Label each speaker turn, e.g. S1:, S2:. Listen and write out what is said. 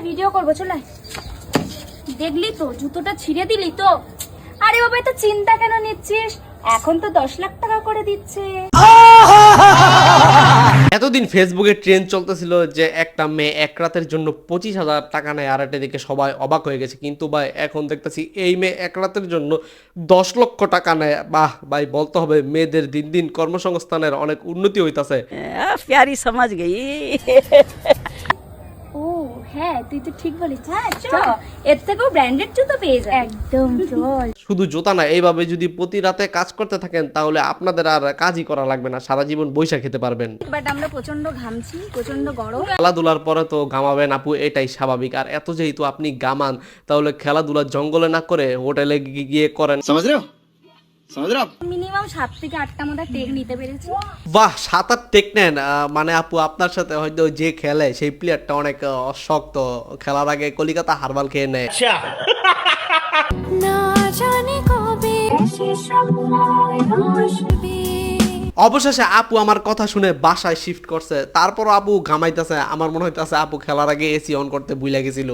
S1: Video করবো, চলে আয়। দেখলি তো জুতোটা ছিঁড়ে দিলি তো। আরে বাবা এত চিন্তা কেন নিচ্ছিস, এখন তো 10 লাখ টাকা করে দিচ্ছে।
S2: এতদিন ফেসবুকে ট্রেন্ড চলতেছিল যে একটা মেয়ে এক রাতের জন্য 25,000 টাকা নেয়, আর এটা দেখে সবাই অবাক হয়ে গেছে। কিন্তু ভাই এখন দেখতেছি এই মেয়ে এক রাতের জন্য 10 লক্ষ টাকা নেয়। বাহ ভাই, বলতে হবে মেয়েদের দিন দিন কর্মসংস্থানের অনেক উন্নতি হইতাছে।
S3: प्यारी समझ गई।
S1: ও হ্যাঁ, তুই তো ঠিক বলিস। হ্যাঁ চল, এর থেকেও ব্র্যান্ডেড জুতো পেয়ে যাবে। একদম চল।
S2: শুধু জোতা না, এইভাবে যদি প্রতি রাতে কাজ করতে থাকেন তাহলে আপনাদের আর কাজই করা লাগবে না, সারা জীবন বৈশা খেতে পারবেন।
S1: বাট আমরা প্রচন্ড ঘামছি, প্রচন্ড গরম।
S2: খেলাধুলার পরে তো ঘামাবেন আপু, এটাই স্বাভাবিক। আর এত যেহেতু আপনি ঘামান, তাহলে খেলাধুলা জঙ্গলে না করে হোটেলে গিয়ে করেন।
S1: মিনিমাম 7 থেকে 8টা মতো টেক নিতে পেরেছি।
S2: বাহ, 7-8 টেক নেন। মানে আপু আপনার সাথে হয়তো যে খেলে সেই প্লেয়ারটা অনেক শক্ত, খেলার আগে কলিকাতা হারবাল খেয়ে নেয়। অবশেষে আপু আমার কথা শুনে বাসায় শিফট করছে, তারপর আপু ঘামাইতেছে। আমার মনে হইতেছে আপু খেলার আগে এসি অন করতে ভুলে গেছিল।